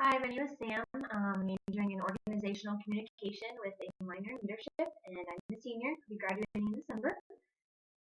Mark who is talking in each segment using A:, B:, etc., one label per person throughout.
A: Hi, my name is Sam. I'm majoring in organizational communication with a minor in leadership, and I'm a senior. I'll be graduating in December,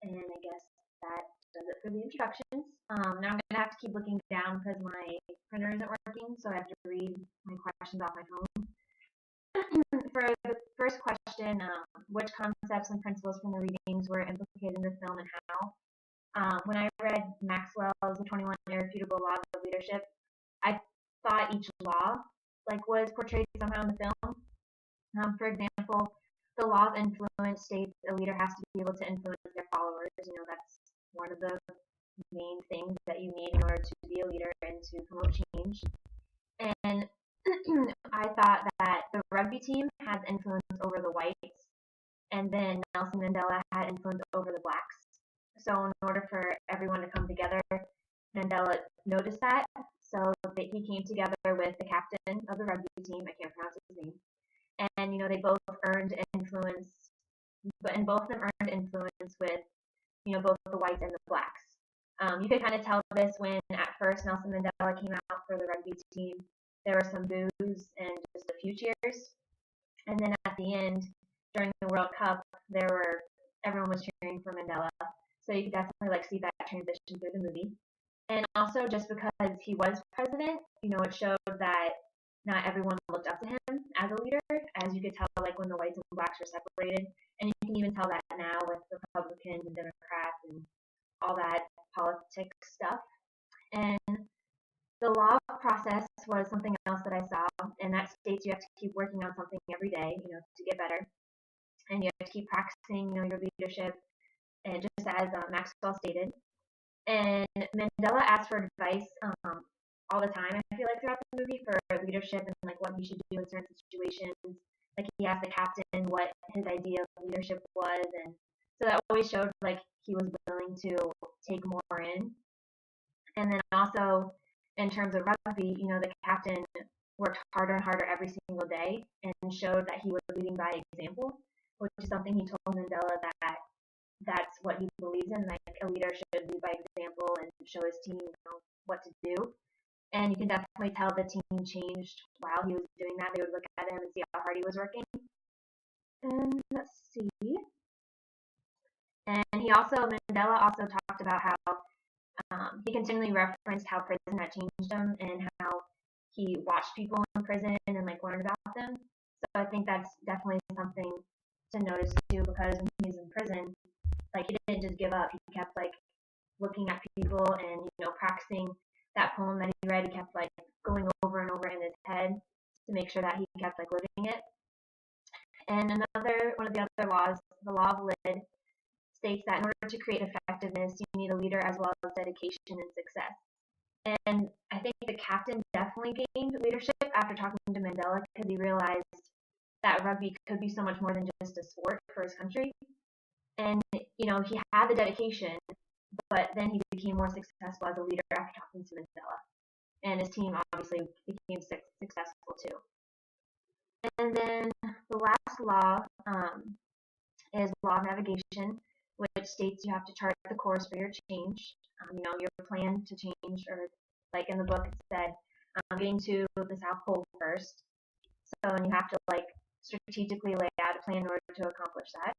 A: and I guess that does it for the introductions. Now I'm going to have to keep looking down because my printer isn't working, so I have to read my questions off my phone. For the first question, which concepts and principles from the readings were implicated in the film and how? When I read Maxwell's The 21 Irrefutable Laws of Leadership, I thought each law was portrayed somehow in the film. For example, the law of influence states a leader has to be able to influence their followers. That's one of the main things that you need in order to be a leader and to promote change. And I thought that the rugby team has influence over the whites, and then Nelson Mandela had influence over the blacks. So in order for everyone to come together, Mandela noticed that, so that he came together with the captain of the rugby team. I can't pronounce his name. And they both earned influence, and both of them earned influence with both the whites and the blacks. You could kind of tell this when at first Nelson Mandela came out for the rugby team. There were some boos and just a few cheers, and then at the end during the World Cup, everyone was cheering for Mandela. So you could definitely see that transition through the movie. And also, just because he was president, it showed that not everyone looked up to him as a leader, as you could tell when the whites and blacks were separated. And you can even tell that now with Republicans and Democrats and all that politics stuff. And the law process was something else that I saw, and that states you have to keep working on something every day, to get better. And you have to keep practicing, your leadership, and just as Maxwell stated. And Mandela asked for advice all the time, I feel throughout the movie, for leadership and what he should do in certain situations. He asked the captain what his idea of leadership was, and so that always showed he was willing to take more in. And then also in terms of rugby, the captain worked harder and harder every single day and showed that he was leading by example, which is something he told Mandela that that's what he believes in. A leader should lead by example and show his team what to do. And you can definitely tell the team changed while he was doing that. They would look at him and see how hard he was working. And let's see. And Mandela also talked about how he continually referenced how prison had changed him and how he watched people in prison and learned about them. So I think that's definitely something to notice too, because when he was in prison, he didn't just give up. He kept looking at people and practicing that poem that he read. He kept going over and over in his head to make sure that he kept living it. And one of the other laws, the law of lid, states that in order to create effectiveness, you need a leader as well as dedication and success. And I think the captain definitely gained leadership after talking to Mandela, because he realized that rugby could be so much more than just a sport for his country. And he had the dedication, but then he became more successful as a leader after talking to Mandela. And his team obviously became successful too. And then the last law is law of navigation, which states you have to chart the course for your change. Your plan to change, or in the book it said, getting to the South Pole first. So, and you have to strategically lay out a plan in order to accomplish that.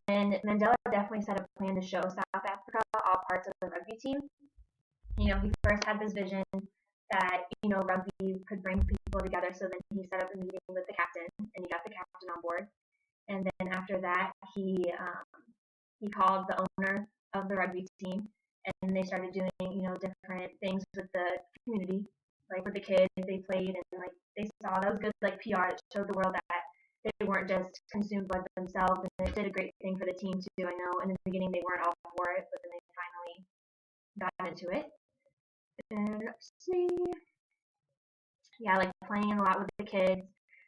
A: And Mandela definitely set a plan to show South Africa all parts of the rugby team. He first had this vision that, rugby could bring people together, so then he set up a meeting with the captain, and he got the captain on board. And then after that, he called the owner of the rugby team, and they started doing, different things with the community, with the kids. They played, and they saw that was good, PR. It showed the world that they weren't just consumed by themselves, and it did a great thing for the team too. I know in the beginning they weren't all for it, but then they finally got into it. And let's see, yeah, playing a lot with the kids.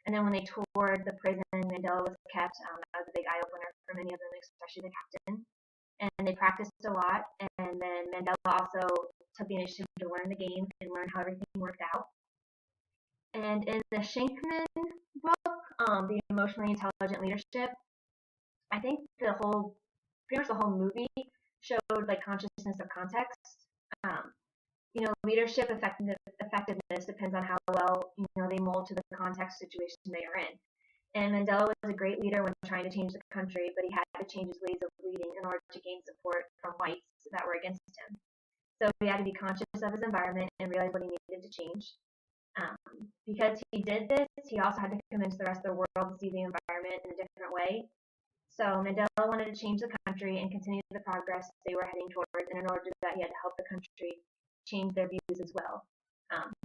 A: And then when they toured the prison Mandela was kept, that was a big eye opener for many of them, especially the captain. And they practiced a lot. And then Mandela also took the initiative to learn the game and learn how everything worked out. And in the Shankman book, The Emotionally Intelligent Leadership, I think pretty much the whole movie showed consciousness of context. leadership effectiveness depends on how well, they mold to the context situation they are in. And Mandela was a great leader when trying to change the country, but he had to change his ways of leading in order to gain support from whites that were against him. So he had to be conscious of his environment and realize what he needed to change. Because he did this, he also had to convince the rest of the world to see the environment in a different way. So Mandela wanted to change the country and continue the progress they were heading towards, and in order to do that, he had to help the country change their views as well.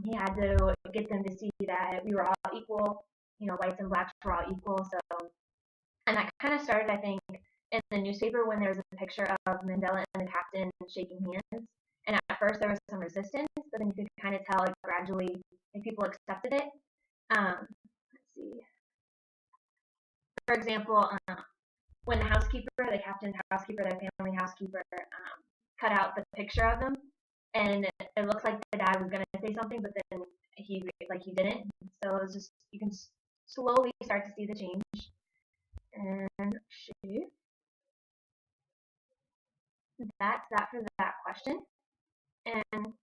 A: He had to get them to see that we were all equal, whites and blacks were all equal. So, and that kind of started, I think, in the newspaper when there was a picture of Mandela and the captain shaking hands. And at first there was some resistance, but then you could kind of tell, like, gradually, like, people accepted it. Let's see. For example, when the captain's housekeeper, their family housekeeper, cut out the picture of him, and it looks like the dad was gonna say something, but then he didn't. So it was just, you can slowly start to see the change. And that's that for that question. And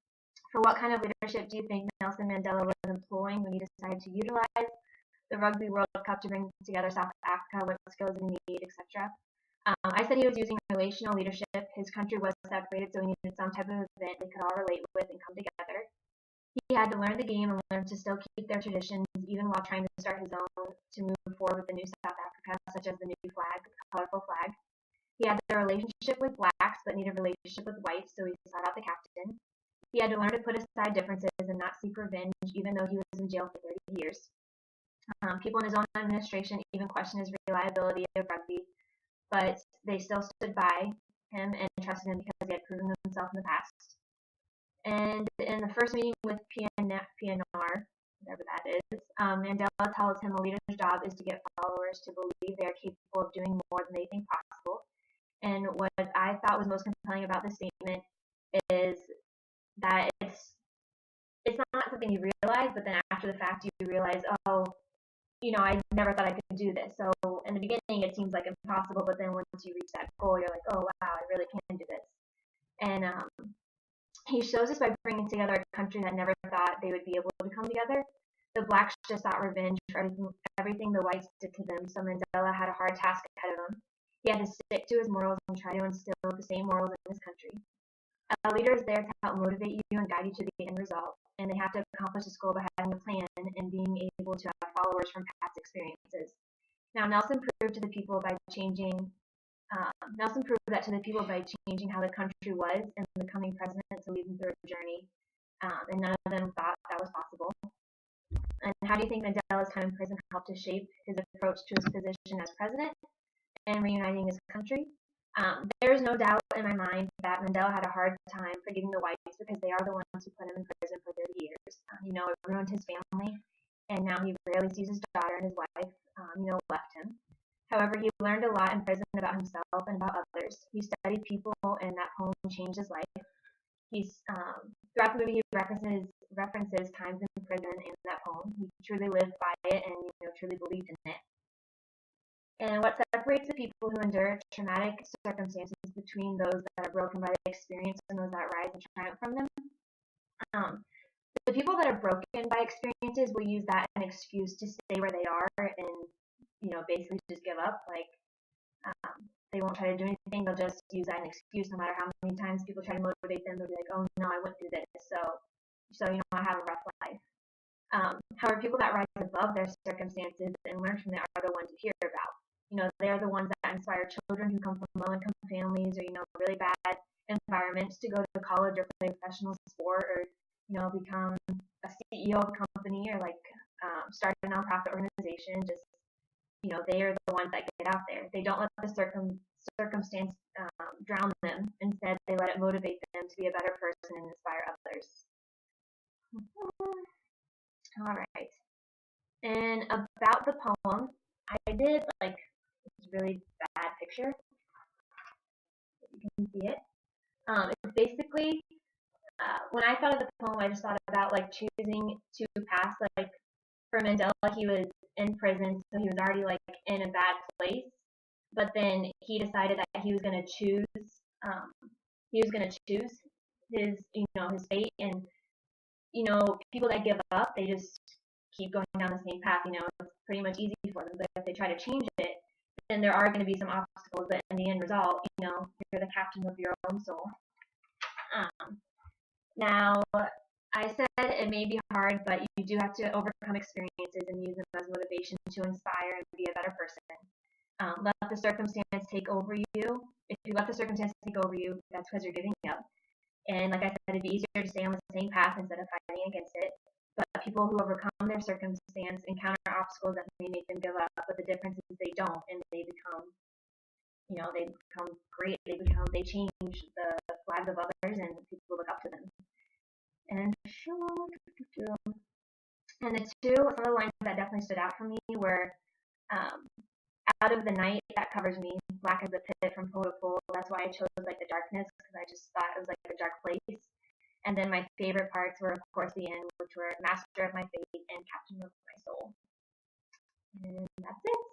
A: for what kind of leadership do you think Nelson Mandela was employing when he decided to utilize the Rugby World Cup to bring together South Africa, what skills did he need, etc.? I said he was using relational leadership. His country was separated, so he needed some type of event they could all relate with and come together. He had to learn the game and learn to still keep their traditions, even while trying to start his own to move forward with the new South Africa, such as the new flag, the colorful flag. He had the relationship with blacks, but needed a relationship with whites, so he sought out the captain. He had to learn to put aside differences and not seek revenge, even though he was in jail for 30 years. People in his own administration even questioned his reliability of rugby, but they still stood by him and trusted him because he had proven himself in the past. And in the first meeting with PNR, whatever that is, Mandela tells him a leader's job is to get followers to believe they are capable of doing more than they think possible. And what I thought was most compelling about this statement is that it's not something you realize, but then after the fact you realize, oh, I never thought I could do this. So in the beginning it seems like impossible, but then once you reach that goal, you're like, oh wow, I really can do this. And he shows us by bringing together a country that never thought they would be able to come together. The blacks just sought revenge for everything the whites did to them, so Mandela had a hard task ahead of him. He had to stick to his morals and try to instill the same morals in his country. A leader is there to help motivate you and guide you to the end result, and they have to accomplish this goal by having a plan and being able to have followers from past experiences. Now, Nelson proved that to the people by changing how the country was and becoming president to lead them through a journey, and none of them thought that was possible. And how do you think Mandela's time in prison helped to shape his approach to his position as president and reuniting his country? There is no doubt in my mind that Mandela had a hard time forgiving the whites because they are the ones who put him in prison for 30 years. It ruined his family, and now he rarely sees his daughter and his wife, left him. However, he learned a lot in prison about himself and about others. He studied people, and that poem changed his life. Throughout the movie, he references times in prison in that poem. He truly lived by it and truly believed in it. And what separates the people who endure traumatic circumstances between those that are broken by the experience and those that rise and triumph from them? The people that are broken by experiences will use that as an excuse to stay where they are and basically just give up. Like, they won't try to do anything. They'll just use that as an excuse. No matter how many times people try to motivate them, they'll be like, oh no, I went through this, so I have a rough life. However, people that rise above their circumstances and learn from it are the ones you hear about. They are the ones that inspire children who come from low-income families or really bad environments to go to college or play a professional sport or become a CEO of a company or start a nonprofit organization. Just they are the ones that get out there. They don't let the circumstance drown them. Instead, they let it motivate them to be a better person and inspire others. All right. And about the poem, I did this really bad picture. You can see it. It's basically when I thought of the poem, I just thought about choosing to pass. For Mandela, he was in prison, so he was already in a bad place. But then he decided that he was going to choose. his fate, and people that give up, they just keep going down the same path. It's pretty much easy for them. But if they try to change it, then there are going to be some obstacles. But in the end result, you're the captain of your own soul. Now, I said it may be hard, but you do have to overcome experiences and use them as motivation to inspire and be a better person. Let the circumstance take over you. If you let the circumstance take over you, that's because you're giving up. And like I said, it'd be easier to stay on the same path instead of fighting against it. But people who overcome their circumstance encounter obstacles that may make them give up. But the difference is they don't, and they become great. They change the lives of others, and people look up to them. And the some of the lines that definitely stood out for me were, out of the night that covers me, black as a pit from pole to pole. That's why I chose like the darkness, because I just thought it was like a dark place. And then my favorite parts were, of course, the end, which were master of my fate and captain of my soul. And that's it.